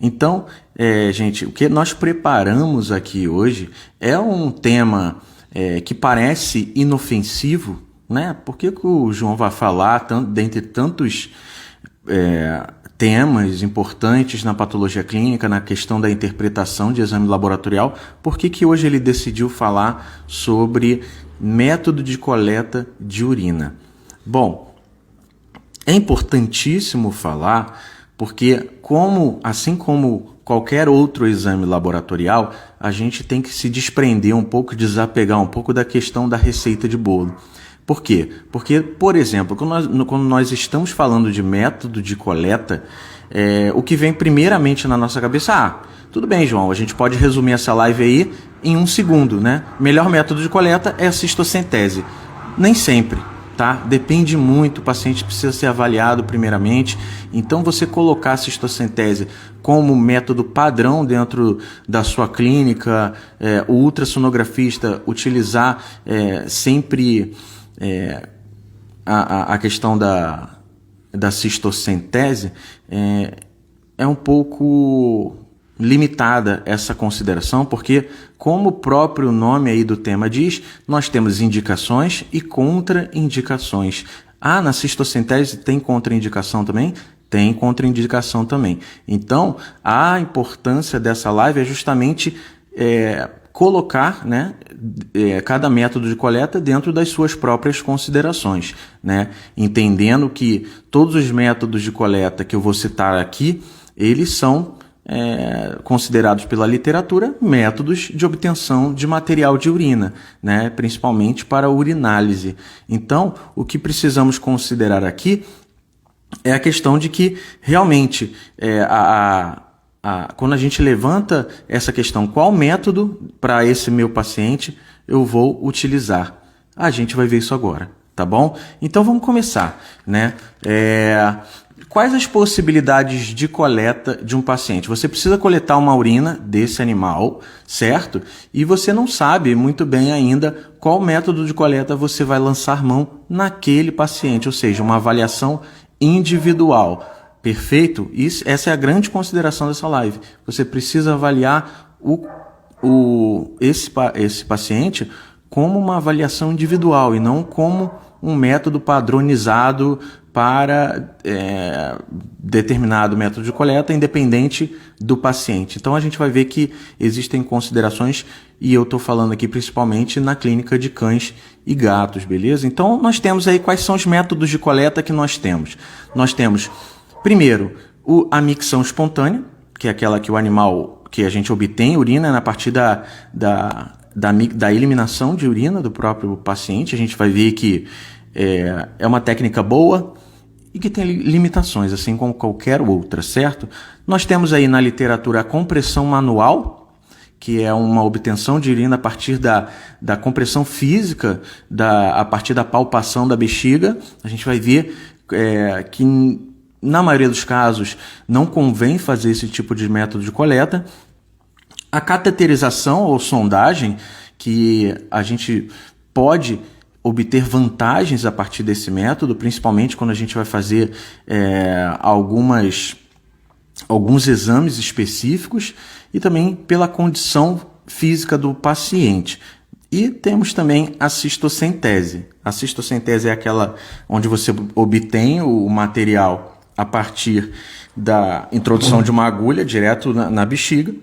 Então, gente, o que nós preparamos aqui hoje é um tema que parece inofensivo, né? Por que o João vai falar, dentre tantos temas importantes na patologia clínica, na questão da interpretação de exame laboratorial, por que hoje ele decidiu falar sobre método de coleta de urina? Bom, é importantíssimo falar porque, assim como qualquer outro exame laboratorial, a gente tem que se desprender um pouco, desapegar um pouco da questão da receita de bolo. Por quê? Porque, por exemplo, quando nós estamos falando de método de coleta, o que vem primeiramente na nossa cabeça, tudo bem, João, a gente pode resumir essa live aí em 1 segundo, né? Melhor método de coleta é a cistocentese. Nem sempre, tá? Depende muito, o paciente precisa ser avaliado primeiramente. Então, você colocar a cistocentese como método padrão dentro da sua clínica, o ultrassonografista utilizar sempre a questão da cistocentese, é um pouco limitada essa consideração, porque, como o próprio nome aí do tema diz, nós temos indicações e contraindicações. Na cistocentese tem contraindicação também? Tem contraindicação também. Então, a importância dessa live é justamente colocar, né, cada método de coleta dentro das suas próprias considerações, né? Entendendo que todos os métodos de coleta que eu vou citar aqui, eles são considerados pela literatura métodos de obtenção de material de urina, né? Principalmente para urinálise. Então, o que precisamos considerar aqui é a questão de que realmente quando a gente levanta essa questão, qual método para esse meu paciente eu vou utilizar? A gente vai ver isso agora, tá bom? Então vamos começar, né? Quais as possibilidades de coleta de um paciente? Você precisa coletar uma urina desse animal, certo? E você não sabe muito bem ainda qual método de coleta você vai lançar mão naquele paciente, ou seja, uma avaliação individual. Perfeito? Essa é a grande consideração dessa live. Você precisa avaliar esse paciente como uma avaliação individual e não como um método padronizado para determinado método de coleta, independente do paciente. Então a gente vai ver que existem considerações, e eu estou falando aqui principalmente na clínica de cães e gatos, beleza? Então nós temos aí quais são os métodos de coleta que nós temos. Nós temos, primeiro, a micção espontânea, que é aquela que o animal, que a gente obtém urina a partir da eliminação de urina do próprio paciente. A gente vai ver que é uma técnica boa e que tem limitações, assim como qualquer outra, certo? Nós temos aí na literatura a compressão manual, que é uma obtenção de urina a partir da compressão física, a partir da palpação da bexiga. A gente vai ver que na maioria dos casos não convém fazer esse tipo de método de coleta. A cateterização ou sondagem, que a gente pode obter vantagens a partir desse método, principalmente quando a gente vai fazer alguns exames específicos, e também pela condição física do paciente. E temos também a cistocentese. A cistocentese é aquela onde você obtém o material a partir da introdução de uma agulha direto na bexiga,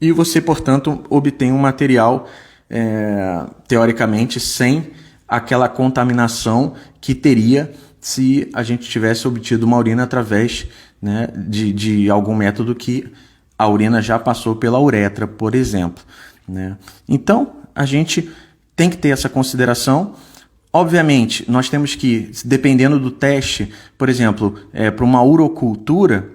e você, portanto, obtém um material teoricamente sem aquela contaminação que teria se a gente tivesse obtido uma urina através, né, de algum método que a urina já passou pela uretra, por exemplo, né? Então, a gente tem que ter essa consideração. Obviamente, nós temos que, dependendo do teste, por exemplo, para uma urocultura,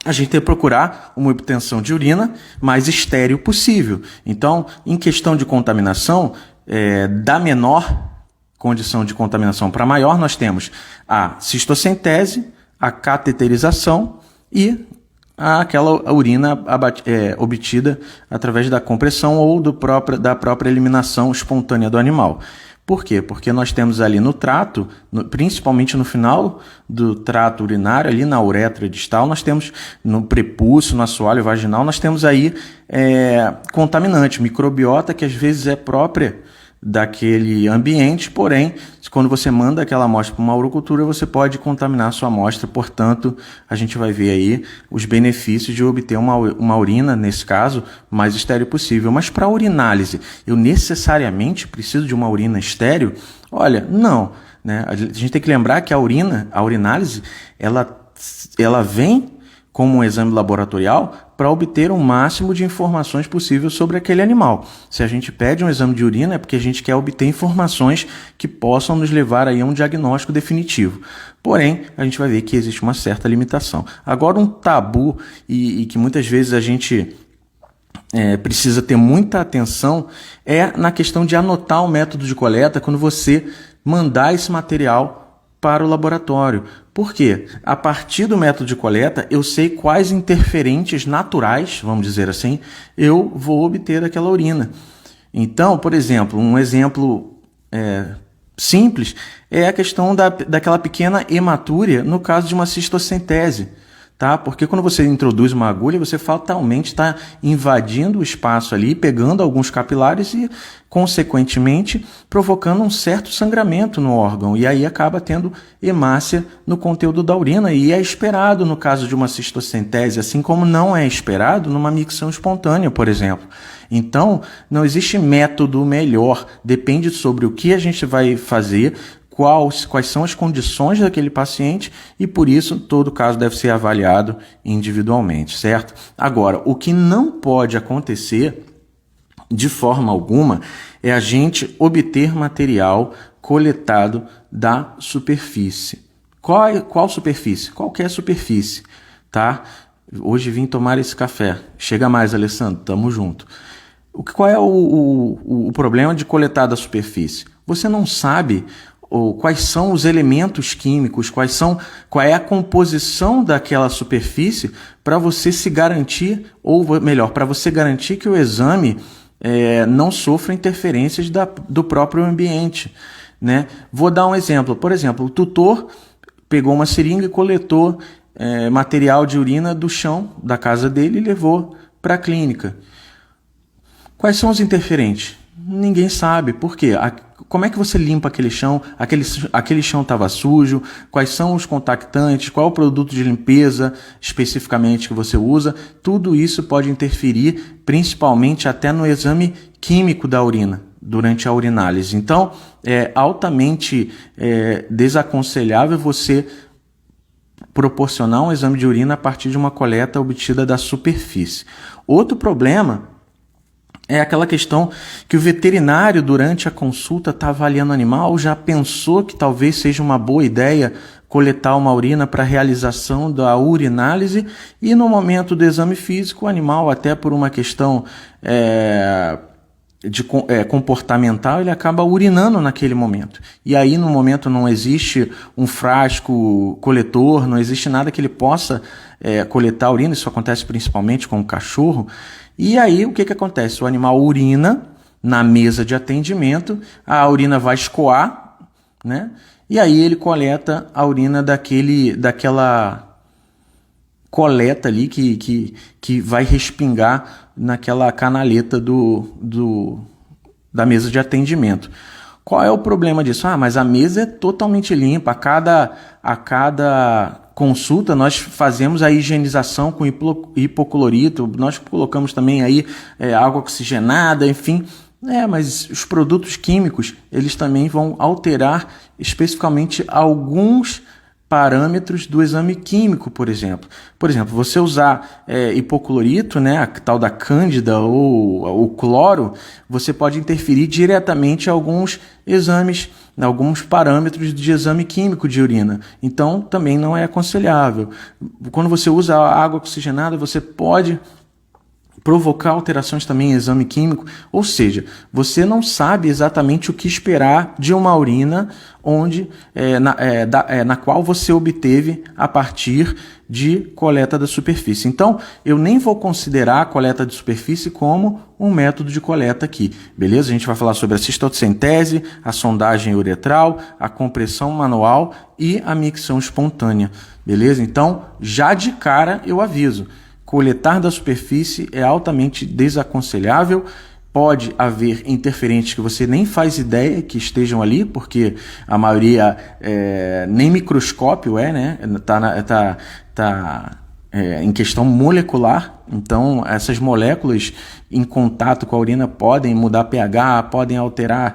a gente tem que procurar uma obtenção de urina mais estéril possível. Então, em questão de contaminação, da menor condição de contaminação para maior, nós temos a cistocentese, a cateterização e aquela urina obtida através da compressão ou da própria eliminação espontânea do animal. Por quê? Porque nós temos ali no trato, principalmente no final do trato urinário, ali na uretra distal, nós temos no prepúcio, no assoalho vaginal, nós temos aí contaminante, microbiota que às vezes é própria daquele ambiente, porém, quando você manda aquela amostra para uma urocultura, você pode contaminar a sua amostra, portanto, a gente vai ver aí os benefícios de obter uma urina, nesse caso, mais estéril possível. Mas para a urinálise, eu necessariamente preciso de uma urina estéril? Olha, não, né? A gente tem que lembrar que a urinálise, ela vem como um exame laboratorial para obter o máximo de informações possível sobre aquele animal. Se a gente pede um exame de urina é porque a gente quer obter informações que possam nos levar aí a um diagnóstico definitivo. Porém, a gente vai ver que existe uma certa limitação. Agora, um tabu e que muitas vezes a gente precisa ter muita atenção é na questão de anotar o método de coleta quando você mandar esse material para o laboratório. Por quê? A partir do método de coleta, eu sei quais interferentes naturais, vamos dizer assim, eu vou obter daquela urina. Então, por exemplo, um exemplo simples é a questão daquela pequena hematúria no caso de uma cistocentese. Tá? Porque quando você introduz uma agulha, você fatalmente está invadindo o espaço ali, pegando alguns capilares e, consequentemente, provocando um certo sangramento no órgão. E aí acaba tendo hemácia no conteúdo da urina. E é esperado no caso de uma cistocentese, assim como não é esperado numa micção espontânea, por exemplo. Então, não existe método melhor. Depende sobre o que a gente vai fazer, quais são as condições daquele paciente e, por isso, todo caso deve ser avaliado individualmente, certo? Agora, o que não pode acontecer, de forma alguma, é a gente obter material coletado da superfície. Qual superfície? Qualquer superfície, tá? Hoje vim tomar esse café. Chega mais, Alessandro, tamo junto. Qual é o problema de coletar da superfície? Você não sabe quais são os elementos químicos, qual é a composição daquela superfície para você se garantir, ou melhor, para você garantir que o exame não sofra interferências do próprio ambiente, né? Vou dar um exemplo. Por exemplo, o tutor pegou uma seringa e coletou material de urina do chão da casa dele e levou para a clínica. Quais são os interferentes? Ninguém sabe. Por quê? Como é que você limpa aquele chão? Aquele chão estava sujo? Quais são os contactantes? Qual é o produto de limpeza especificamente que você usa? Tudo isso pode interferir, principalmente até no exame químico da urina, durante a urinálise. Então, é altamente desaconselhável você proporcionar um exame de urina a partir de uma coleta obtida da superfície. Outro problema é aquela questão que o veterinário, durante a consulta, está avaliando o animal, já pensou que talvez seja uma boa ideia coletar uma urina para a realização da urinálise e no momento do exame físico, o animal, até por uma questão comportamental, ele acaba urinando naquele momento. E aí, no momento, não existe um frasco coletor, não existe nada que ele possa coletar a urina, isso acontece principalmente com o cachorro. E aí, o que acontece? O animal urina na mesa de atendimento, a urina vai escoar, né? E aí ele coleta a urina daquela coleta ali que vai respingar naquela canaleta da mesa de atendimento. Qual é o problema disso? Mas a mesa é totalmente limpa. A cada consulta nós fazemos a higienização com hipoclorito, nós colocamos também aí água oxigenada, enfim. Mas os produtos químicos, eles também vão alterar especificamente alguns parâmetros do exame químico, por exemplo. Por exemplo, você usar hipoclorito, né, a tal da cândida ou o cloro, você pode interferir diretamente em alguns exames, alguns parâmetros de exame químico de urina. Então, também não é aconselhável. Quando você usa água oxigenada, você pode provocar alterações também em exame químico, ou seja, você não sabe exatamente o que esperar de uma urina na qual você obteve a partir de coleta da superfície. Então, eu nem vou considerar a coleta de superfície como um método de coleta aqui, beleza? A gente vai falar sobre a cistocentese, a sondagem uretral, a compressão manual e a micção espontânea, beleza? Então, já de cara eu aviso, coletar da superfície é altamente desaconselhável. Pode haver interferentes que você nem faz ideia que estejam ali, porque a maioria nem microscópio né? Tá em questão molecular. Então, essas moléculas em contato com a urina podem mudar pH, podem alterar,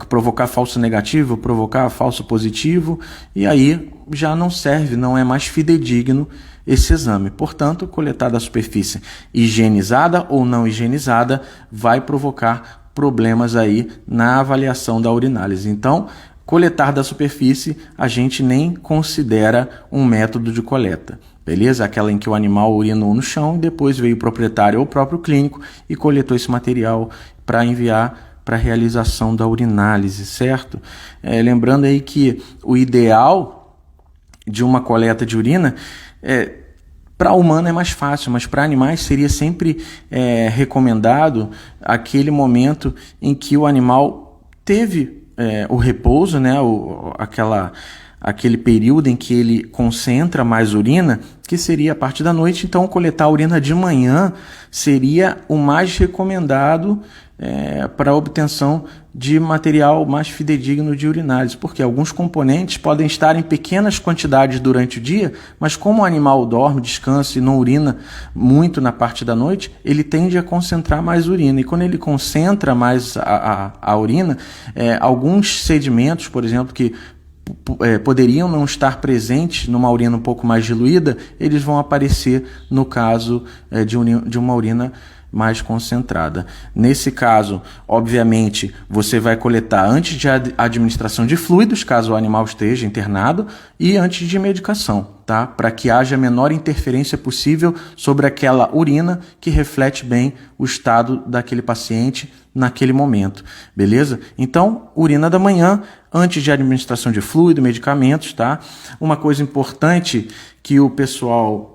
provocar falso negativo, provocar falso positivo, e aí já não serve, não é mais fidedigno esse exame. Portanto, coletar da superfície higienizada ou não higienizada vai provocar problemas aí na avaliação da urinálise. Então, coletar da superfície a gente nem considera um método de coleta, beleza? Aquela em que o animal urinou no chão e depois veio o proprietário ou o próprio clínico e coletou esse material para enviar para a realização da urinálise, certo? Lembrando aí que o ideal de uma coleta de urina para humano é mais fácil, mas para animais seria sempre recomendado aquele momento em que o animal teve o repouso, né, aquele período em que ele concentra mais urina, que seria a parte da noite. Então, coletar a urina de manhã seria o mais recomendado para a obtenção de material mais fidedigno de urinálise, porque alguns componentes podem estar em pequenas quantidades durante o dia, mas como o animal dorme, descansa e não urina muito na parte da noite, ele tende a concentrar mais urina, e quando ele concentra mais a urina, alguns sedimentos, por exemplo, que poderiam não estar presentes numa urina um pouco mais diluída, eles vão aparecer no caso de uma urina mais concentrada. Nesse caso, obviamente, você vai coletar antes de administração de fluidos, caso o animal esteja internado, e antes de medicação, tá? Para que haja a menor interferência possível sobre aquela urina que reflete bem o estado daquele paciente naquele momento, beleza? Então, urina da manhã, antes de administração de fluido, medicamentos, tá? Uma coisa importante que o pessoal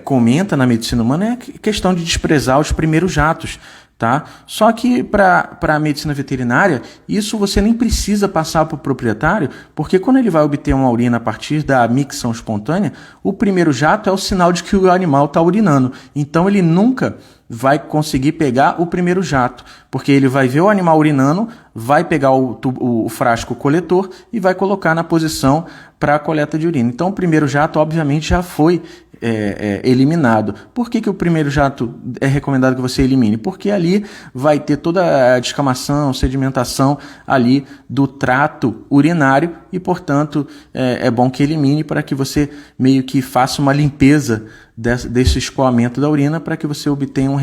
comenta na medicina humana é a questão de desprezar os primeiros jatos, tá? Só que para a medicina veterinária, isso você nem precisa passar para o proprietário, porque quando ele vai obter uma urina a partir da micção espontânea, o primeiro jato é o sinal de que o animal está urinando. Então ele nunca vai conseguir pegar o primeiro jato, porque ele vai ver o animal urinando, vai pegar o frasco coletor e vai colocar na posição para a coleta de urina. Então o primeiro jato, obviamente, já foi eliminado. Por que o primeiro jato é recomendado que você elimine? Porque ali vai ter toda a descamação, sedimentação ali do trato urinário e, portanto, é bom que elimine para que você meio que faça uma limpeza desse escoamento da urina para que você obtenha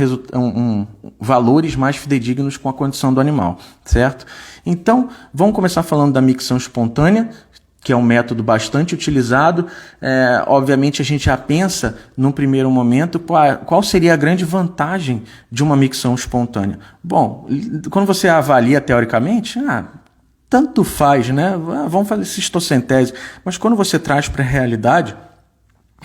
valores mais fidedignos com a condição do animal, certo? Então, vamos começar falando da micção espontânea, que é um método bastante utilizado. Obviamente a gente já pensa, num primeiro momento, qual seria a grande vantagem de uma micção espontânea. Bom, quando você avalia teoricamente, tanto faz, né? Vamos fazer cistocentese, mas quando você traz para a realidade,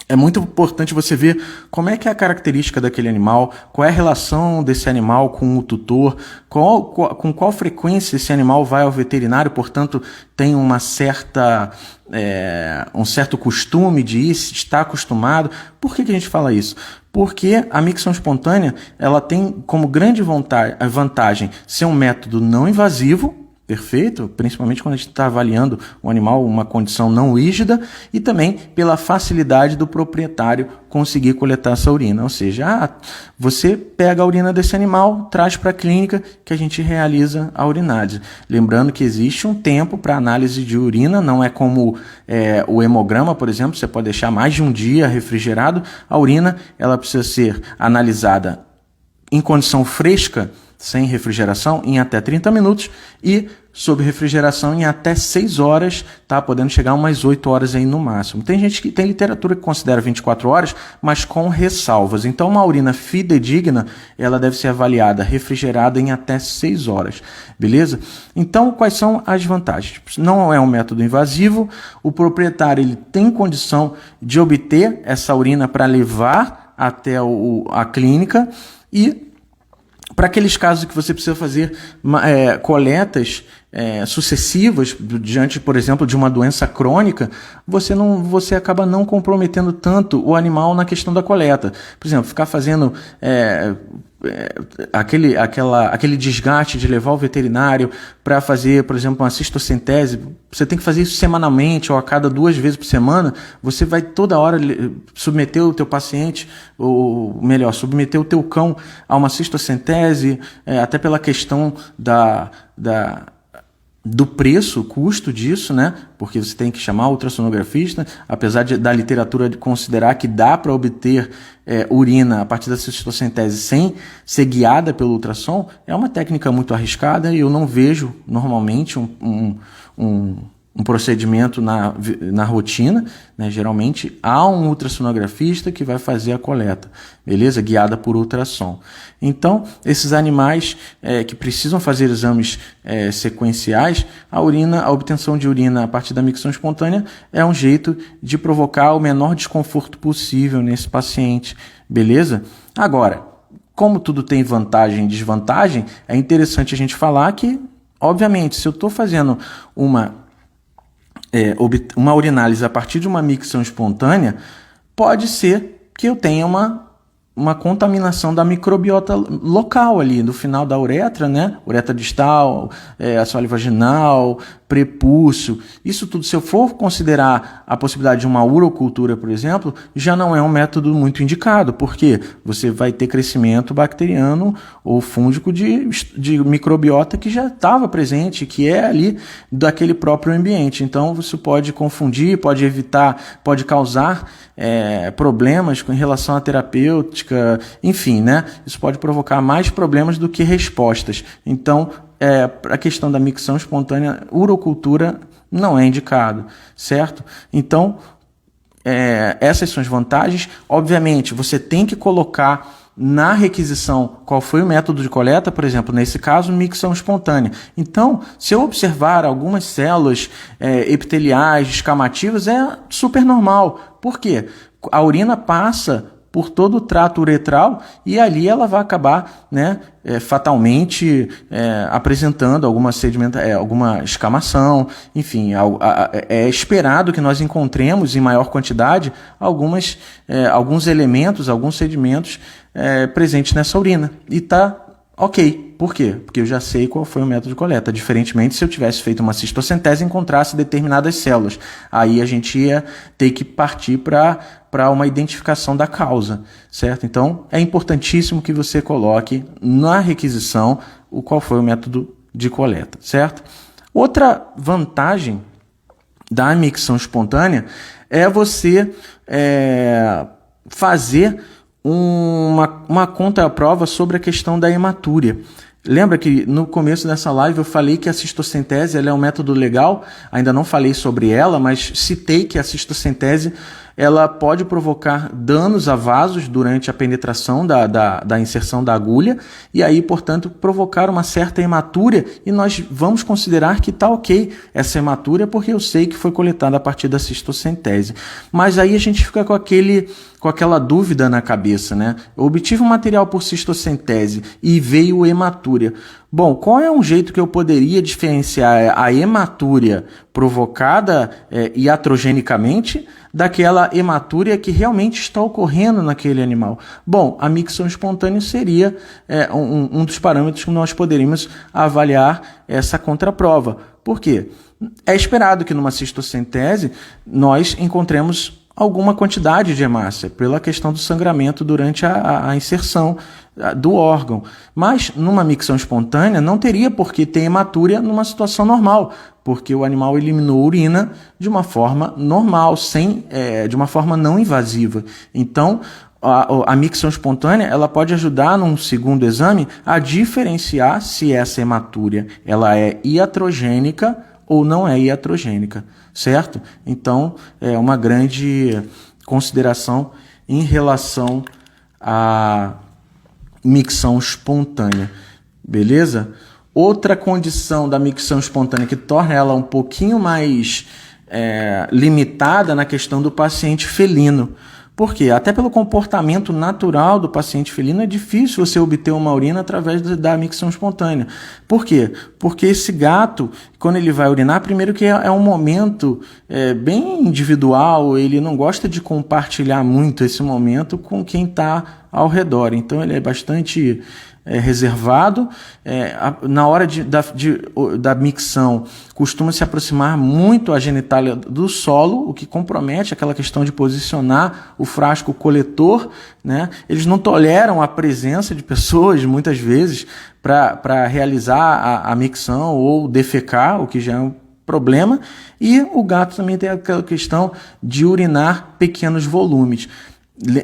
é muito importante você ver como é que é a característica daquele animal, qual é a relação desse animal com o tutor, com qual frequência esse animal vai ao veterinário, portanto, tem um certo costume de ir, está acostumado. Por que a gente fala isso? Porque a micção espontânea ela tem como grande vantagem ser um método não invasivo, perfeito, principalmente quando a gente está avaliando um animal, uma condição não rígida, e também pela facilidade do proprietário conseguir coletar essa urina. Ou seja, você pega a urina desse animal, traz para a clínica que a gente realiza a urinálise. Lembrando que existe um tempo para análise de urina, não é como o hemograma, por exemplo, você pode deixar mais de um dia refrigerado. A urina ela precisa ser analisada em condição fresca, sem refrigeração, em até 30 minutos, e sob refrigeração em até 6 horas, tá? Podendo chegar a umas 8 horas aí no máximo. Tem gente que tem literatura que considera 24 horas, mas com ressalvas. Então, uma urina fidedigna, ela deve ser avaliada refrigerada em até 6 horas, beleza? Então, quais são as vantagens? Não é um método invasivo, o proprietário ele tem condição de obter essa urina para levar até a clínica, e para aqueles casos que você precisa fazer coletas sucessivas diante, por exemplo, de uma doença crônica, você acaba não comprometendo tanto o animal na questão da coleta. Por exemplo, ficar fazendo aquele desgaste de levar o veterinário para fazer, por exemplo, uma cistocentese. Você tem que fazer isso semanalmente ou a cada 2 vezes por semana. Você vai toda hora submeter o teu paciente, ou melhor, submeter o teu cão a uma cistocentese, até pela questão do preço, o custo disso, né? Porque você tem que chamar o ultrassonografista, apesar da literatura considerar que dá para obter urina a partir da cistocentese sem ser guiada pelo ultrassom, é uma técnica muito arriscada e eu não vejo normalmente um procedimento na rotina, né? Geralmente há um ultrassonografista que vai fazer a coleta, beleza? Guiada por ultrassom. Então, esses animais que precisam fazer exames sequenciais, a obtenção de urina a partir da micção espontânea é um jeito de provocar o menor desconforto possível nesse paciente, beleza? Agora, como tudo tem vantagem e desvantagem, é interessante a gente falar que, obviamente, se eu estou fazendo uma urinálise a partir de uma micção espontânea, pode ser que eu tenha uma contaminação da microbiota local ali, no final da uretra, né? Uretra distal, assoalho vaginal, prepúcio. Isso tudo, se eu for considerar a possibilidade de uma urocultura, por exemplo, já não é um método muito indicado, porque você vai ter crescimento bacteriano ou fúngico de microbiota que já estava presente, que é ali daquele próprio ambiente. Então, você pode confundir, pode evitar, pode causar problemas com relação à terapêutica, enfim, né? Isso pode provocar mais problemas do que respostas. Então, a questão da micção espontânea, urocultura não é indicado, certo? Então, essas são as vantagens. Obviamente, você tem que colocar na requisição qual foi o método de coleta, por exemplo, nesse caso, micção espontânea. Então, se eu observar algumas células epiteliais, descamativas, é super normal. Por quê? A urina passa por todo o trato uretral e ali ela vai acabar, né, fatalmente apresentando alguma escamação, enfim, é esperado que nós encontremos em maior quantidade alguns elementos, alguns sedimentos presentes nessa urina. E tá ok. Por quê? Porque eu já sei qual foi o método de coleta, diferentemente se eu tivesse feito uma cistocentese e encontrasse determinadas células. Aí a gente ia ter que partir para uma identificação da causa, certo? Então, é importantíssimo que você coloque na requisição qual foi o método de coleta, certo? Outra vantagem da micção espontânea é você fazer uma contraprova sobre a questão da hematúria. Lembra que no começo dessa live eu falei que a cistocentese ela é um método legal? Ainda não falei sobre ela, mas citei que a cistocentese ela pode provocar danos a vasos durante a penetração da inserção da agulha e aí, portanto, provocar uma certa hematúria, e nós vamos considerar que está ok essa hematúria porque eu sei que foi coletada a partir da cistocentese. Mas aí a gente fica com aquela dúvida na cabeça, né? Eu obtive um material por cistocentese e veio hematúria. Bom, qual é um jeito que eu poderia diferenciar a hematúria provocada iatrogenicamente daquela hematúria que realmente está ocorrendo naquele animal? Bom, a micção espontânea seria um dos parâmetros que nós poderíamos avaliar essa contraprova. Por quê? É esperado que numa cistocentese nós encontremos alguma quantidade de hemácia, pela questão do sangramento durante a inserção do órgão. Mas numa micção espontânea não teria por que ter hematúria numa situação normal, porque o animal eliminou a urina de uma forma normal, de uma forma não invasiva. Então, a micção espontânea ela pode ajudar num segundo exame a diferenciar se essa hematúria ela é iatrogênica ou não é iatrogênica, certo? Então, é uma grande consideração em relação à micção espontânea, beleza? Outra condição da micção espontânea que torna ela um pouquinho mais limitada na questão do paciente felino. Por quê? Até pelo comportamento natural do paciente felino é difícil você obter uma urina através da micção espontânea. Por quê? Porque esse gato, quando ele vai urinar, primeiro que é um momento bem individual, ele não gosta de compartilhar muito esse momento com quem está ao redor. Então ele é bastante reservado. Na hora da micção, costuma se aproximar muito a genitália do solo, o que compromete aquela questão de posicionar o frasco coletor, né? Eles não toleram a presença de pessoas, muitas vezes, para realizar a micção ou defecar, o que já é um problema. E o gato também tem aquela questão de urinar pequenos volumes.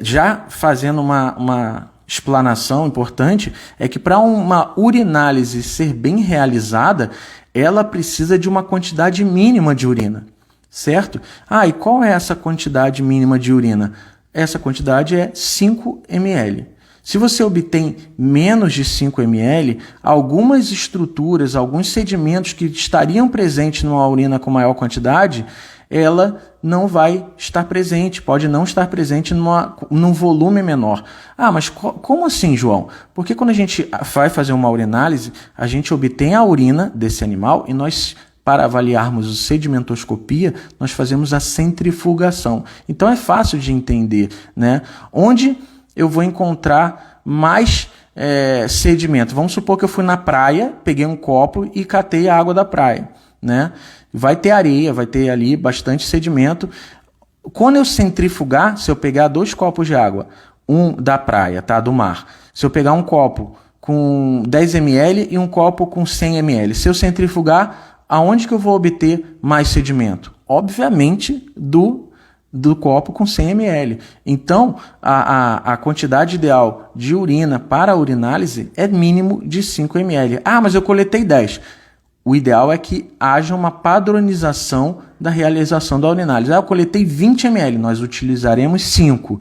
Já fazendo uma explanação importante, é que para uma urinálise ser bem realizada, ela precisa de uma quantidade mínima de urina, certo? E qual é essa quantidade mínima de urina? Essa quantidade é 5 ml. Se você obtém menos de 5 ml, algumas estruturas, alguns sedimentos que estariam presentes numa urina com maior quantidade, ela não vai estar presente, pode não estar presente num volume menor. Mas como assim, João? Porque quando a gente vai fazer uma urinálise, a gente obtém a urina desse animal e nós, para avaliarmos a sedimentoscopia, nós fazemos a centrifugação. Então é fácil de entender, né? Onde eu vou encontrar mais sedimento? Vamos supor que eu fui na praia, peguei um copo e catei a água da praia, né? Vai ter areia, vai ter ali bastante sedimento. Quando eu centrifugar, se eu pegar 2 copos de água, um da praia, tá, do mar, se eu pegar um copo com 10 ml e um copo com 100 ml, se eu centrifugar, aonde que eu vou obter mais sedimento? Obviamente do copo com 100 ml. Então, a quantidade ideal de urina para a urinálise é mínimo de 5 ml. Mas eu coletei 10. O ideal é que haja uma padronização da realização da urinálise. Eu coletei 20 ml, nós utilizaremos 5.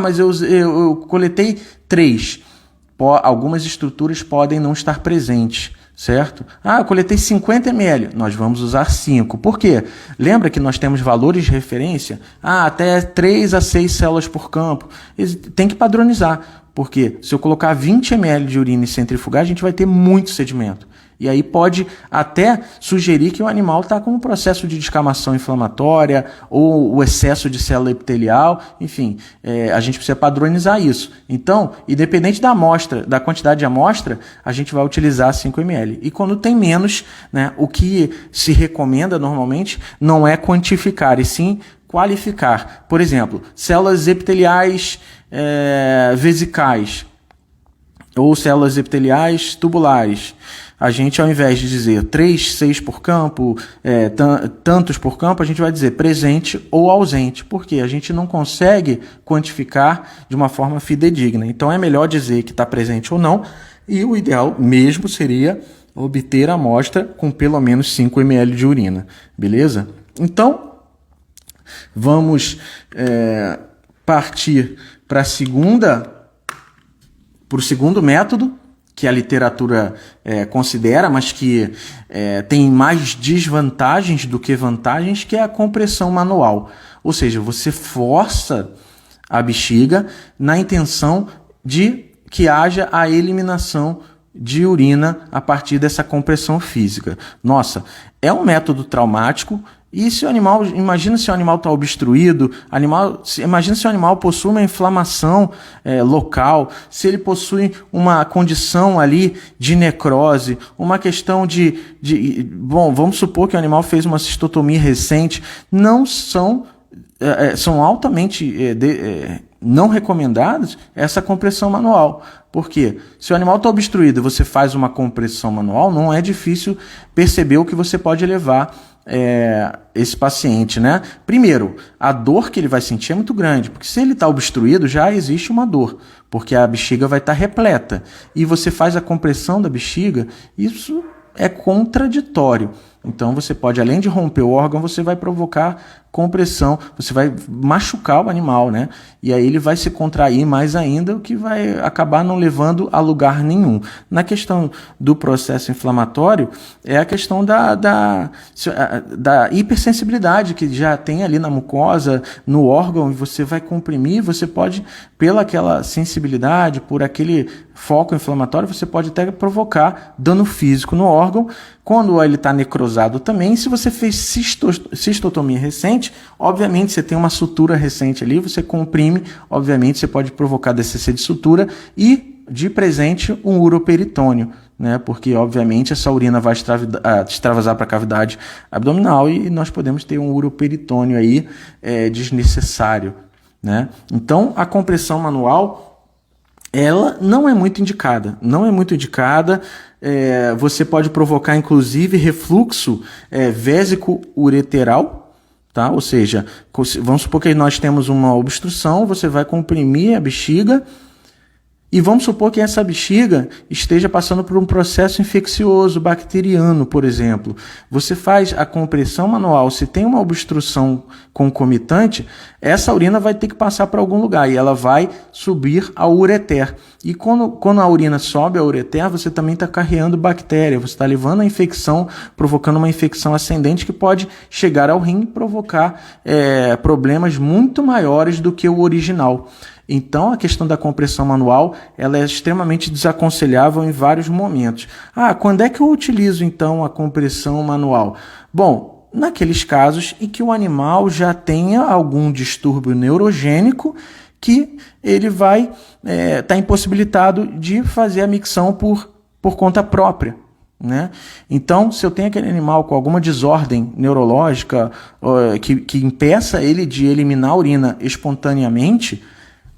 Mas eu coletei 3. Algumas estruturas podem não estar presentes, certo? Eu coletei 50 ml, nós vamos usar 5. Por quê? Lembra que nós temos valores de referência? Até 3 a 6 células por campo. Tem que padronizar, porque se eu colocar 20 ml de urina e centrifugar, a gente vai ter muito sedimento. E aí pode até sugerir que o animal está com um processo de descamação inflamatória ou o excesso de célula epitelial, enfim, a gente precisa padronizar isso. Então, independente da amostra, da quantidade de amostra, a gente vai utilizar 5 ml. E quando tem menos, né, o que se recomenda normalmente não é quantificar, e sim qualificar. Por exemplo, células epiteliais vesicais ou células epiteliais tubulares. A gente, ao invés de dizer 3, 6 por campo, tantos por campo, a gente vai dizer presente ou ausente, porque a gente não consegue quantificar de uma forma fidedigna. Então é melhor dizer que está presente ou não, e o ideal mesmo seria obter a amostra com pelo menos 5 ml de urina, beleza? Então, vamos partir para o segundo método, que a literatura considera, mas que tem mais desvantagens do que vantagens, que é a compressão manual. Ou seja, você força a bexiga na intenção de que haja a eliminação de urina a partir dessa compressão física. Nossa, é um método traumático. E se o animal, imagina se o animal está obstruído, imagina se o animal possui uma inflamação local, se ele possui uma condição ali de necrose, uma questão bom, vamos supor que o animal fez uma cistotomia recente, são altamente não recomendadas essa compressão manual. Por quê? Se o animal está obstruído e você faz uma compressão manual, não é difícil perceber o que você pode levar esse paciente, né? Primeiro, a dor que ele vai sentir é muito grande, porque se ele está obstruído, já existe uma dor, porque a bexiga vai estar repleta. E você faz a compressão da bexiga, isso é contraditório. Então você pode, além de romper o órgão, você vai provocar compressão, você vai machucar o animal, né? E aí ele vai se contrair mais ainda, o que vai acabar não levando a lugar nenhum. Na questão do processo inflamatório, é a questão da hipersensibilidade que já tem ali na mucosa, no órgão, e você vai comprimir, você pode, pela aquela sensibilidade, por aquele foco inflamatório, você pode até provocar dano físico no órgão. Quando ele está necrosado também, se você fez cistotomia recente, obviamente você tem uma sutura recente ali, você comprime, obviamente você pode provocar DCC de sutura e, de presente, um uroperitônio, né? Porque, obviamente, essa urina vai extravasar para a cavidade abdominal e nós podemos ter um uroperitônio aí desnecessário, né? Então, a compressão manual, ela não é muito indicada, você pode provocar, inclusive, refluxo vésico-ureteral, tá? Ou seja, vamos supor que nós temos uma obstrução, você vai comprimir a bexiga e vamos supor que essa bexiga esteja passando por um processo infeccioso, bacteriano, por exemplo. Você faz a compressão manual, se tem uma obstrução concomitante, essa urina vai ter que passar para algum lugar e ela vai subir ao ureter. E quando a urina sobe ao ureter, você também está carregando bactéria, você está levando a infecção, provocando uma infecção ascendente que pode chegar ao rim e provocar problemas muito maiores do que o original. Então, a questão da compressão manual, ela é extremamente desaconselhável em vários momentos. Quando é que eu utilizo, então, a compressão manual? Bom, naqueles casos em que o animal já tenha algum distúrbio neurogênico que ele vai estar impossibilitado de fazer a micção por conta própria, né? Então, se eu tenho aquele animal com alguma desordem neurológica que impeça ele de eliminar a urina espontaneamente,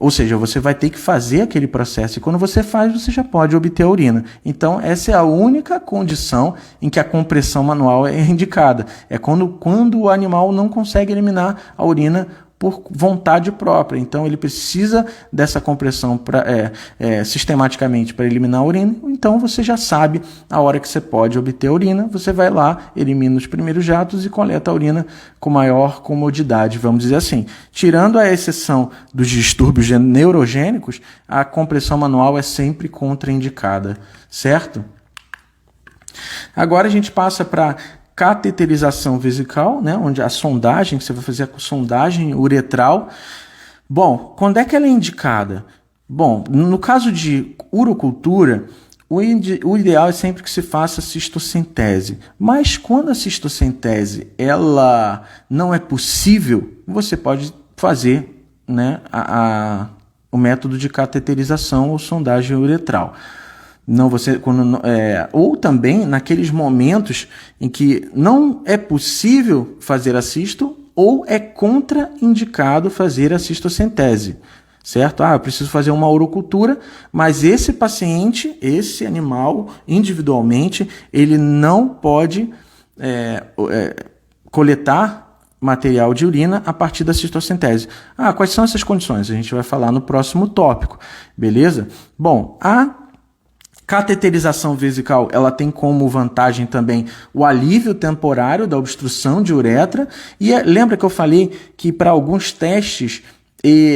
ou seja, você vai ter que fazer aquele processo e quando você faz, você já pode obter a urina. Então, essa é a única condição em que a compressão manual é indicada. É quando o animal não consegue eliminar a urina por vontade própria. Então, ele precisa dessa compressão sistematicamente para eliminar a urina. Então, você já sabe a hora que você pode obter a urina. Você vai lá, elimina os primeiros jatos e coleta a urina com maior comodidade, vamos dizer assim. Tirando a exceção dos distúrbios neurogênicos, a compressão manual é sempre contraindicada, certo? Agora a gente passa para cateterização vesical, né, onde a sondagem, que você vai fazer a sondagem uretral. Bom, quando é que ela é indicada? Bom, no caso de urocultura, o ideal é sempre que se faça cistocentese. Mas quando a cistocentese ela não é possível, você pode fazer, né, o método de cateterização ou sondagem uretral. Ou também naqueles momentos em que não é possível fazer a cisto ou é contraindicado fazer a cistocentese, certo? Eu preciso fazer uma urocultura, mas esse paciente, esse animal, individualmente, ele não pode coletar material de urina a partir da cistocentese. Quais são essas condições? A gente vai falar no próximo tópico, beleza? Bom, a cateterização vesical, ela tem como vantagem também o alívio temporário da obstrução de uretra. E lembra que eu falei que para alguns testes,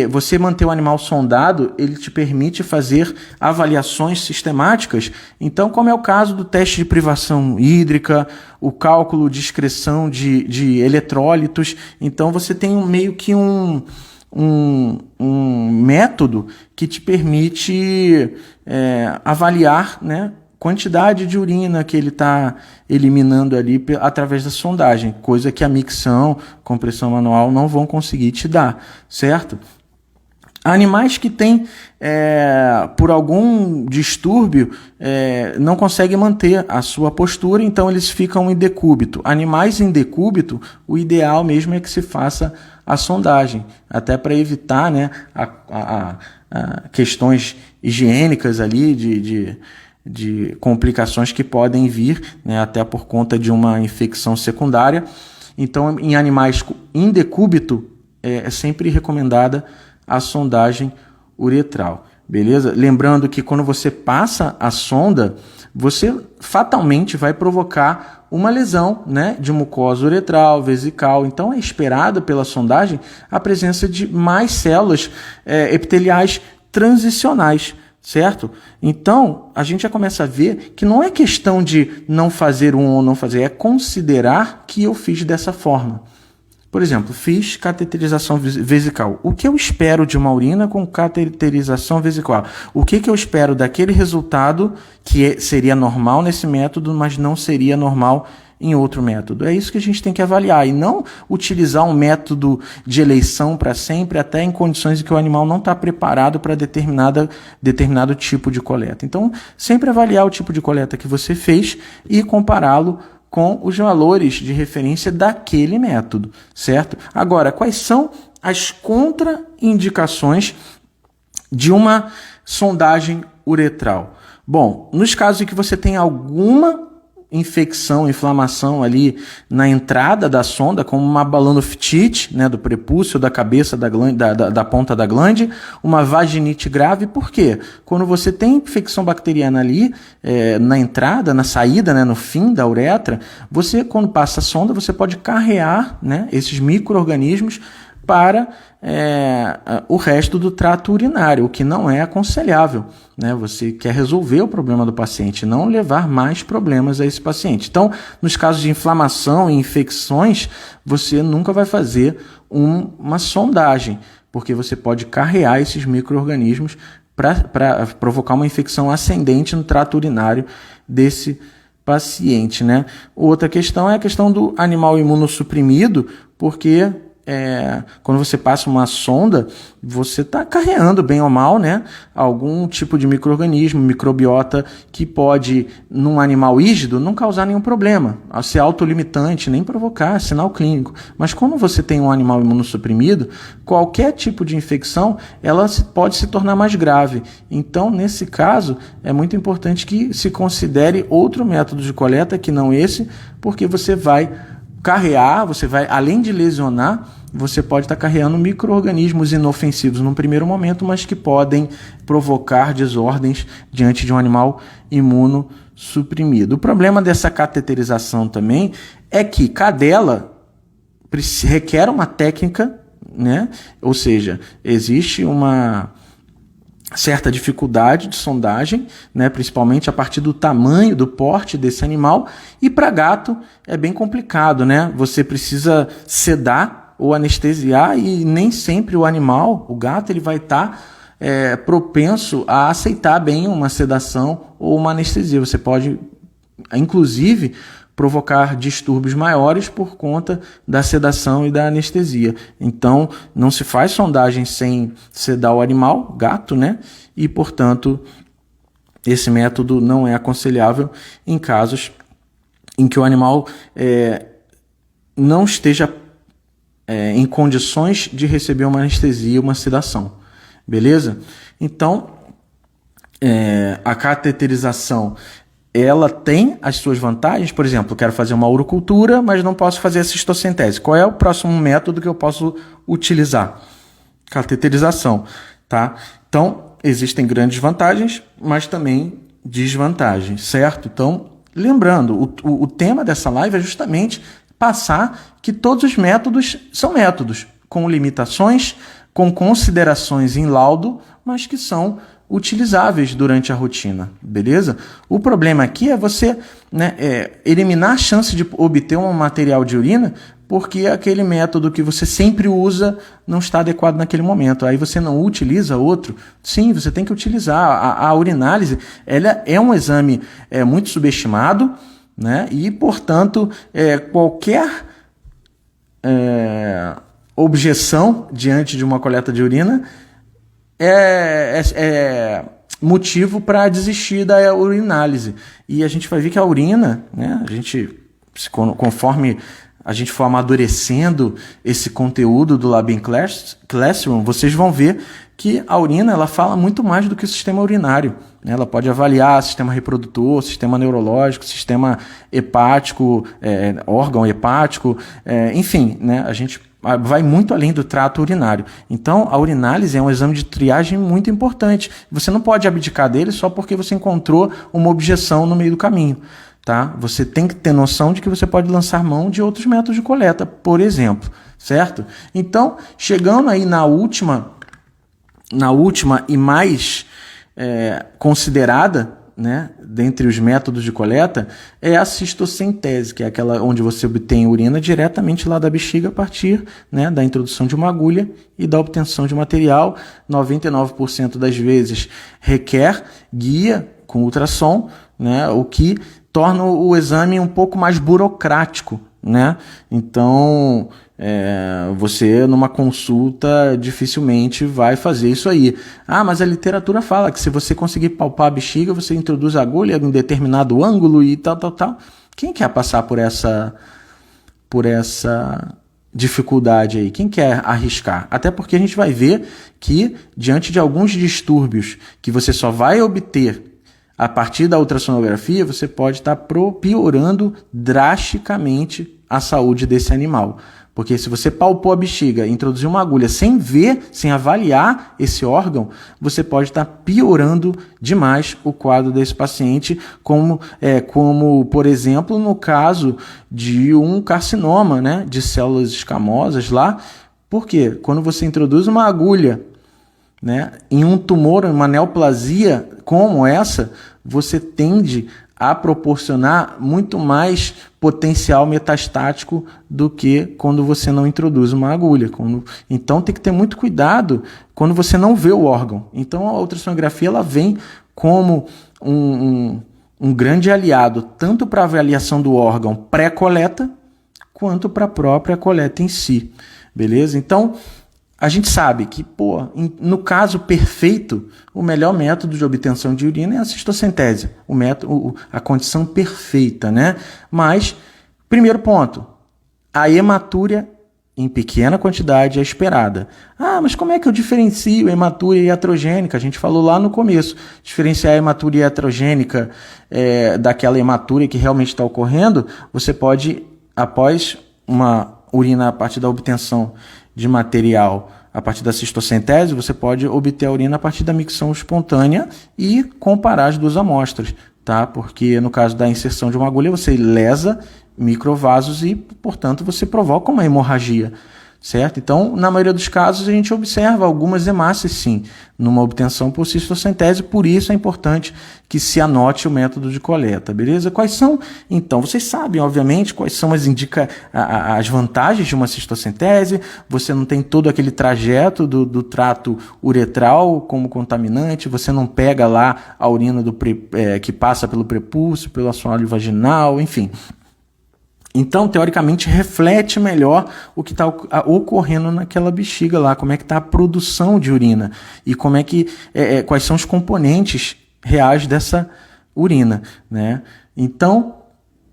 você manter o animal sondado, ele te permite fazer avaliações sistemáticas. Então, como é o caso do teste de privação hídrica, o cálculo de excreção de eletrólitos. Então, você tem meio que um método que te permite avaliar, né, quantidade de urina que ele está eliminando ali através da sondagem, coisa que a micção, compressão manual não vão conseguir te dar, certo? Animais que têm, por algum distúrbio, não conseguem manter a sua postura, então eles ficam em decúbito. Animais em decúbito, o ideal mesmo é que se faça a sondagem, até para evitar, né, questões higiênicas ali de complicações que podem vir, né, até por conta de uma infecção secundária. Então, em animais em decúbito, é sempre recomendada a sondagem uretral, beleza? Lembrando que quando você passa a sonda, você fatalmente vai provocar uma lesão, né, de mucosa uretral, vesical. Então, é esperado pela sondagem a presença de mais células epiteliais transicionais, certo? Então, a gente já começa a ver que não é questão de não fazer um ou não fazer, é considerar que eu fiz dessa forma. Por exemplo, fiz cateterização vesical. O que eu espero de uma urina com cateterização vesical? O que eu espero daquele resultado que seria normal nesse método, mas não seria normal em outro método? É isso que a gente tem que avaliar e não utilizar um método de eleição para sempre, até em condições em que o animal não está preparado para determinado tipo de coleta. Então, sempre avaliar o tipo de coleta que você fez e compará-lo com os valores de referência daquele método, certo? Agora, quais são as contraindicações de uma sondagem uretral? Bom, nos casos em que você tem alguma infecção, inflamação ali na entrada da sonda, como uma balanofitite, né, do prepúcio, da cabeça da ponta da glande, uma vaginite grave. Por quê? Quando você tem infecção bacteriana ali, na entrada, na saída, né, no fim da uretra, você, quando passa a sonda, você pode carrear, né, esses micro-organismos para o resto do trato urinário, o que não é aconselhável, né? Você quer resolver o problema do paciente, não levar mais problemas a esse paciente. Então, nos casos de inflamação e infecções, você nunca vai fazer uma sondagem, porque você pode carrear esses micro-organismos para provocar uma infecção ascendente no trato urinário desse paciente, né? Outra questão é a questão do animal imunossuprimido, porque quando você passa uma sonda, você está carreando, bem ou mal, né, algum tipo de micro-organismo, microbiota, que pode, num animal rígido, não causar nenhum problema, ser autolimitante, nem provocar sinal clínico. Mas quando você tem um animal imunossuprimido, qualquer tipo de infecção, ela pode se tornar mais grave. Então, nesse caso, é muito importante que se considere outro método de coleta que não esse, porque você vai carrear, você vai, além de lesionar, você pode estar carreando micro-organismos inofensivos num primeiro momento, mas que podem provocar desordens diante de um animal imunossuprimido. O problema dessa cateterização também é que cadela requer uma técnica, né? Ou seja, existe uma certa dificuldade de sondagem, né, principalmente a partir do tamanho, do porte desse animal, e para gato é bem complicado, né? Você precisa sedar ou anestesiar e nem sempre o animal, o gato, ele vai estar propenso a aceitar bem uma sedação ou uma anestesia. Você pode, inclusive, provocar distúrbios maiores por conta da sedação e da anestesia. Então, não se faz sondagem sem sedar o animal, gato, né? E, portanto, esse método não é aconselhável em casos em que o animal não esteja em condições de receber uma anestesia, uma sedação. Beleza? Então, a cateterização, ela tem as suas vantagens. Por exemplo, eu quero fazer uma urocultura, mas não posso fazer a cistocentese. Qual é o próximo método que eu posso utilizar? Cateterização, tá? Então, existem grandes vantagens, mas também desvantagens, certo? Então, lembrando, o tema dessa live é justamente passar que todos os métodos são métodos, com limitações, com considerações em laudo, mas que são utilizáveis durante a rotina, beleza? O problema aqui é você, né, eliminar a chance de obter um material de urina porque aquele método que você sempre usa não está adequado naquele momento. Aí você não utiliza outro. Sim, você tem que utilizar. A urinálise, ela é um exame muito subestimado, né? E, portanto, qualquer objeção diante de uma coleta de urina é motivo para desistir da urinálise. E a gente vai ver que a urina, né, conforme a gente for amadurecendo esse conteúdo do Lab in Classroom, vocês vão ver que a urina, ela fala muito mais do que o sistema urinário, né? Ela pode avaliar sistema reprodutor, sistema neurológico, sistema hepático, órgão hepático, enfim, né? A gente vai muito além do trato urinário. Então, a urinálise é um exame de triagem muito importante. Você não pode abdicar dele só porque você encontrou uma objeção no meio do caminho. Tá? Você tem que ter noção de que você pode lançar mão de outros métodos de coleta, por exemplo, certo? Então, chegando aí na última e mais considerada, né, dentre os métodos de coleta, é a cistocentese, que é aquela onde você obtém urina diretamente lá da bexiga a partir, né, da introdução de uma agulha e da obtenção de material. 99% das vezes requer guia com ultrassom, né, o que torna o exame um pouco mais burocrático, né? Então, você numa consulta dificilmente vai fazer isso aí. Ah, mas a literatura fala que se você conseguir palpar a bexiga, você introduz a agulha em determinado ângulo e tal. Quem quer passar por essa dificuldade aí? Quem quer arriscar? Até porque a gente vai ver que, diante de alguns distúrbios que você só vai obter a partir da ultrassonografia, você pode estar piorando drasticamente a saúde desse animal. Porque se você palpou a bexiga, introduziu uma agulha sem ver, sem avaliar esse órgão, você pode estar piorando demais o quadro desse paciente, como por exemplo, no caso de um carcinoma, né, de células escamosas lá. Por quê? Quando você introduz uma agulha, né, em um tumor, uma neoplasia como essa, você tende a proporcionar muito mais potencial metastático do que quando você não introduz uma agulha. Então tem que ter muito cuidado quando você não vê o órgão. Então a ultrassonografia ela vem como um grande aliado tanto para a avaliação do órgão pré-coleta quanto para a própria coleta em si. Beleza? Então, a gente sabe que, no caso perfeito, o melhor método de obtenção de urina é a cistocentese, a condição perfeita, né? Mas, primeiro ponto, a hematúria em pequena quantidade é esperada. Ah, mas como é que eu diferencio hematúria iatrogênica? A gente falou lá no começo. Diferenciar a hematúria iatrogênica daquela hematúria que realmente está ocorrendo, você pode, após uma urina a partir da obtenção de material a partir da cistocentese, você pode obter a urina a partir da micção espontânea e comparar as duas amostras, tá? Porque no caso da inserção de uma agulha, você lesa microvasos e, portanto, você provoca uma hemorragia, certo? Então, na maioria dos casos, a gente observa algumas hemácias, sim, numa obtenção por cistocentese, por isso é importante que se anote o método de coleta, beleza? Quais são, então, vocês sabem, obviamente, quais são as vantagens de uma cistocentese. Você não tem todo aquele trajeto do trato uretral como contaminante, você não pega lá a urina que passa pelo prepúcio, pelo assoalho vaginal, enfim. Então, teoricamente, reflete melhor o que está ocorrendo naquela bexiga lá, como é que está a produção de urina e como é que, quais são os componentes reais dessa urina, né? Então,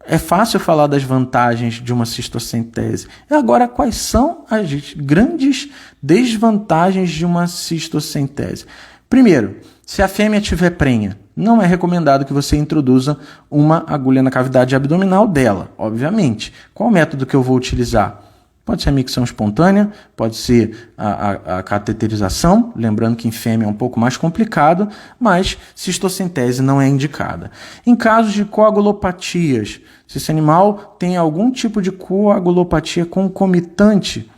é fácil falar das vantagens de uma cistocentese. E agora, quais são as grandes desvantagens de uma cistocentese? Primeiro, se a fêmea tiver prenha, não é recomendado que você introduza uma agulha na cavidade abdominal dela, obviamente. Qual o método que eu vou utilizar? Pode ser a micção espontânea, pode ser a cateterização, lembrando que em fêmea é um pouco mais complicado, mas cistocentese não é indicada. Em casos de coagulopatias, se esse animal tem algum tipo de coagulopatia concomitante,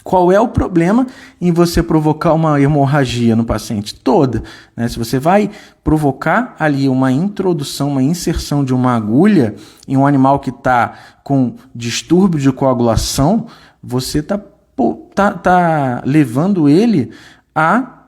qual é o problema em você provocar uma hemorragia no paciente toda, né? Se você vai provocar ali uma introdução, uma inserção de uma agulha em um animal que está com distúrbio de coagulação, você tá levando ele a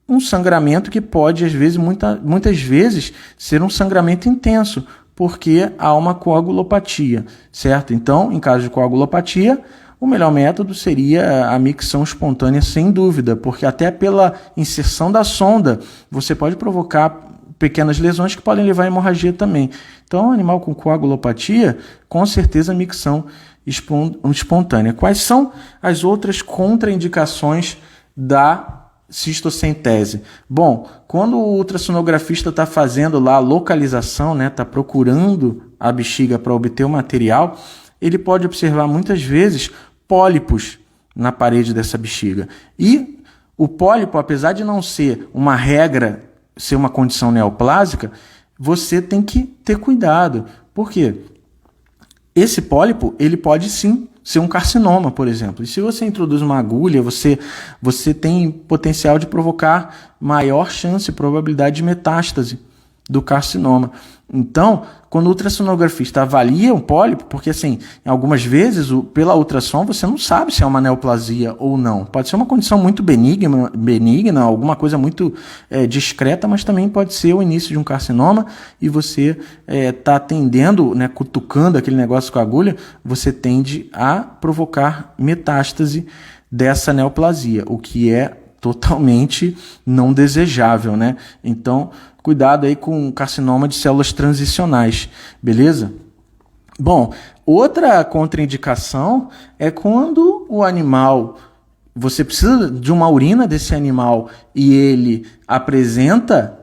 um sangramento que pode, às vezes, muitas vezes, ser um sangramento intenso, porque há uma coagulopatia, certo? Então, em caso de coagulopatia, o melhor método seria a micção espontânea, sem dúvida, porque até pela inserção da sonda, você pode provocar pequenas lesões que podem levar à hemorragia também. Então, um animal com coagulopatia, com certeza, micção espontânea. Quais são as outras contraindicações da cistocentese? Bom, quando o ultrassonografista está fazendo lá a localização, né, está procurando a bexiga para obter o material, ele pode observar muitas vezes pólipos na parede dessa bexiga. E o pólipo, apesar de não ser uma regra, ser uma condição neoplásica, você tem que ter cuidado. Por quê? Esse pólipo, ele pode sim ser um carcinoma, por exemplo. E se você introduz uma agulha, você tem potencial de provocar maior chance, probabilidade de metástase do carcinoma. Então, quando o ultrassonografista avalia um pólipo, porque assim, algumas vezes pela ultrassom você não sabe se é uma neoplasia ou não. Pode ser uma condição muito benigna, alguma coisa muito discreta, mas também pode ser o início de um carcinoma e você está atendendo, né, cutucando aquele negócio com a agulha, você tende a provocar metástase dessa neoplasia, o que é totalmente não desejável, né? Então, cuidado aí com carcinoma de células transicionais, beleza? Bom, outra contraindicação é quando o animal, você precisa de uma urina desse animal e ele apresenta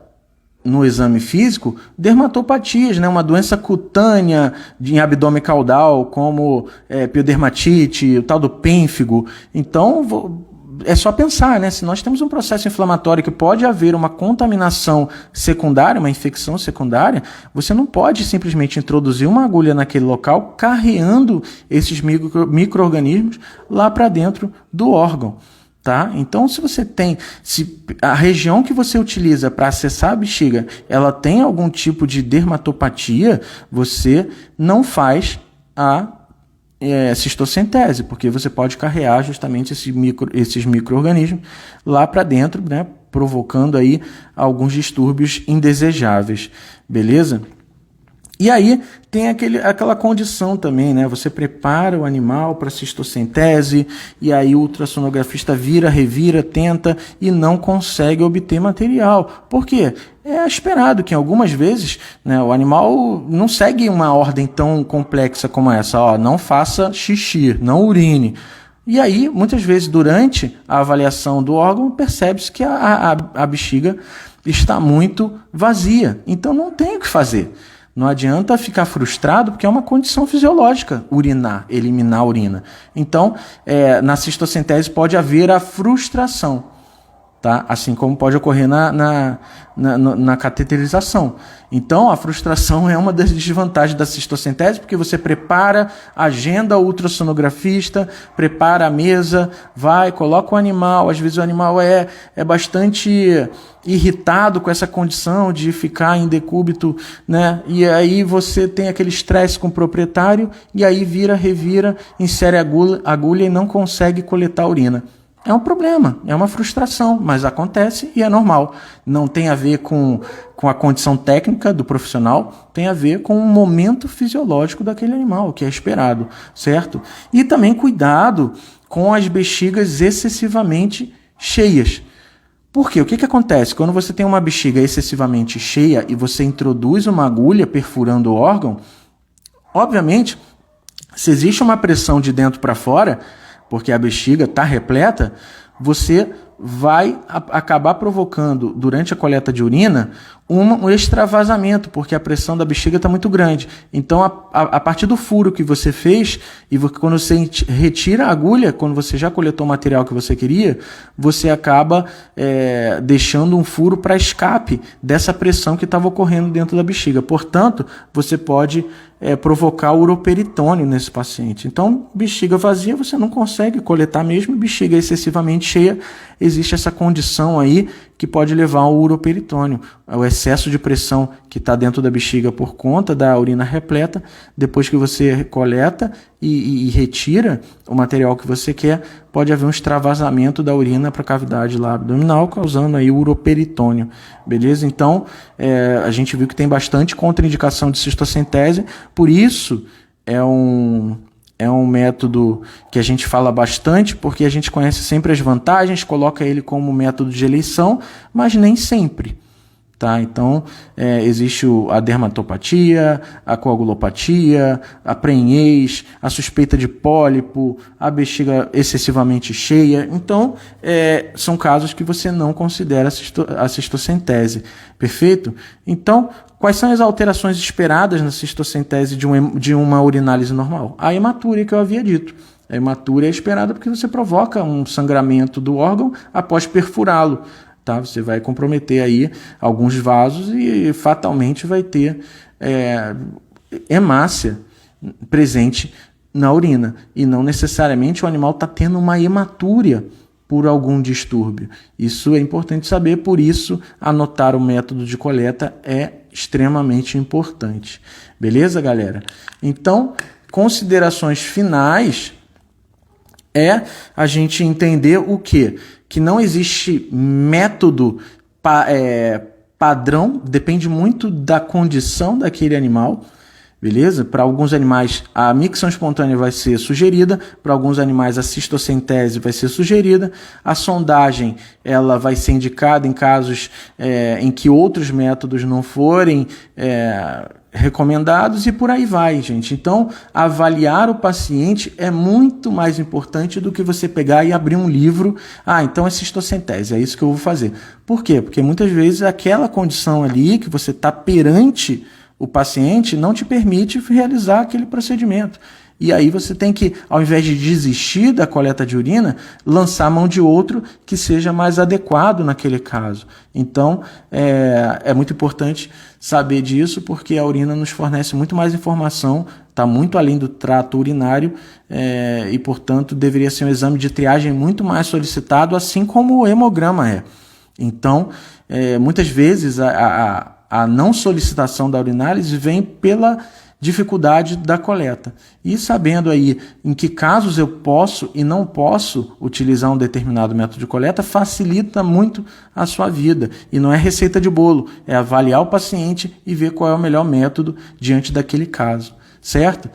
no exame físico dermatopatias, né? Uma doença cutânea em abdômen caudal, como piodermatite, o tal do pênfigo. Então, é só pensar, né? Se nós temos um processo inflamatório que pode haver uma contaminação secundária, uma infecção secundária, você não pode simplesmente introduzir uma agulha naquele local carreando esses micro-organismos lá para dentro do órgão. Tá? Então, se a região que você utiliza para acessar a bexiga, ela tem algum tipo de dermatopatia, você não faz a cistocentese, porque você pode carrear justamente esses micro-organismos lá para dentro, né, provocando aí alguns distúrbios indesejáveis, beleza? E aí tem aquela condição também, né? Você prepara o animal para cistocentese e aí o ultrassonografista revira, tenta e não consegue obter material. Por quê? É esperado que algumas vezes, né, o animal não segue uma ordem tão complexa como essa. Ó, não faça xixi, não urine. E aí, muitas vezes, durante a avaliação do órgão, percebe-se que a bexiga está muito vazia. Então não tem o que fazer. Não adianta ficar frustrado, porque é uma condição fisiológica eliminar a urina. Então, na cistocentese pode haver a frustração, tá? Assim como pode ocorrer na cateterização. Então, a frustração é uma das desvantagens da cistocentese, porque você agenda o ultrassonografista, prepara a mesa, coloca o animal, às vezes o animal é bastante irritado com essa condição de ficar em decúbito, né? E aí você tem aquele estresse com o proprietário, e aí revira, insere a agulha e não consegue coletar a urina. É um problema, é uma frustração, mas acontece e é normal. Não tem a ver com a condição técnica do profissional, tem a ver com o momento fisiológico daquele animal, que é esperado, certo? E também cuidado com as bexigas excessivamente cheias. Por quê? O que acontece? Quando você tem uma bexiga excessivamente cheia e você introduz uma agulha perfurando o órgão, obviamente, se existe uma pressão de dentro para fora, porque a bexiga está repleta, você vai acabar provocando, durante a coleta de urina, um extravasamento, porque a pressão da bexiga está muito grande. Então, a partir do furo que você fez, e quando você retira a agulha, quando você já coletou o material que você queria, você acaba deixando um furo para escape dessa pressão que estava ocorrendo dentro da bexiga. Portanto, você pode provocar uroperitônio nesse paciente. Então, bexiga vazia você não consegue coletar mesmo, bexiga excessivamente cheia, existe essa condição aí que pode levar ao uroperitônio, o excesso de pressão que está dentro da bexiga por conta da urina repleta. Depois que você coleta e retira o material que você quer, pode haver um extravasamento da urina para a cavidade lá abdominal, causando aí o uroperitônio, beleza? Então, a gente viu que tem bastante contraindicação de cistocentese, por isso é um método que a gente fala bastante, porque a gente conhece sempre as vantagens, coloca ele como método de eleição, mas nem sempre. Tá? Então, existe a dermatopatia, a coagulopatia, a prenhez, a suspeita de pólipo, a bexiga excessivamente cheia. Então, são casos que você não considera a cistocentese. Perfeito? Então, quais são as alterações esperadas na cistocentese de uma urinálise normal? A hematúria que eu havia dito. A hematúria é esperada porque você provoca um sangramento do órgão após perfurá-lo. Tá? Você vai comprometer aí alguns vasos e fatalmente vai ter hemácia presente na urina. E não necessariamente o animal está tendo uma hematúria por algum distúrbio. Isso é importante saber, por isso anotar o método de coleta é extremamente importante. Beleza, galera? Então, considerações finais é a gente entender o quê? Que não existe método padrão, depende muito da condição daquele animal, beleza? Para alguns animais a micção espontânea vai ser sugerida, para alguns animais a cistocentese vai ser sugerida, a sondagem ela vai ser indicada em casos em que outros métodos não forem recomendados e por aí vai, gente. Então, avaliar o paciente é muito mais importante do que você pegar e abrir um livro. Então é cistocentese, é isso que eu vou fazer. Por quê? Porque muitas vezes aquela condição ali que você está perante o paciente não te permite realizar aquele procedimento. E aí você tem que, ao invés de desistir da coleta de urina, lançar mão de outro que seja mais adequado naquele caso. Então, é muito importante saber disso, porque a urina nos fornece muito mais informação, está muito além do trato urinário, e, portanto, deveria ser um exame de triagem muito mais solicitado, assim como o hemograma é. Então, muitas vezes, a não solicitação da urinálise vem pela dificuldade da coleta. E sabendo aí em que casos eu posso e não posso utilizar um determinado método de coleta, facilita muito a sua vida. E não é receita de bolo, é avaliar o paciente e ver qual é o melhor método diante daquele caso, certo?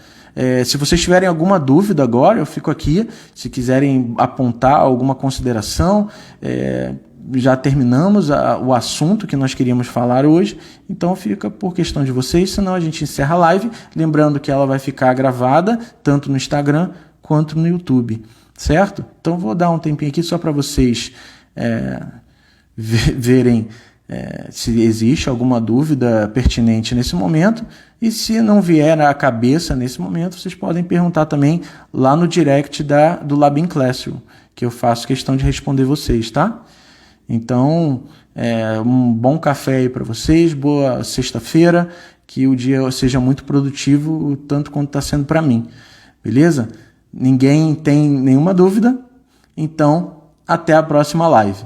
Se vocês tiverem alguma dúvida agora, eu fico aqui. Se quiserem apontar alguma consideração, já terminamos o assunto que nós queríamos falar hoje, então fica por questão de vocês, senão a gente encerra a live, lembrando que ela vai ficar gravada tanto no Instagram quanto no YouTube, certo? Então vou dar um tempinho aqui só para vocês verem se existe alguma dúvida pertinente nesse momento, e se não vier à cabeça nesse momento, vocês podem perguntar também lá no direct do Labin Classroom, que eu faço questão de responder vocês, tá? Então, um bom café aí para vocês, boa sexta-feira, que o dia seja muito produtivo, tanto quanto está sendo para mim, beleza? Ninguém tem nenhuma dúvida? Então, até a próxima live.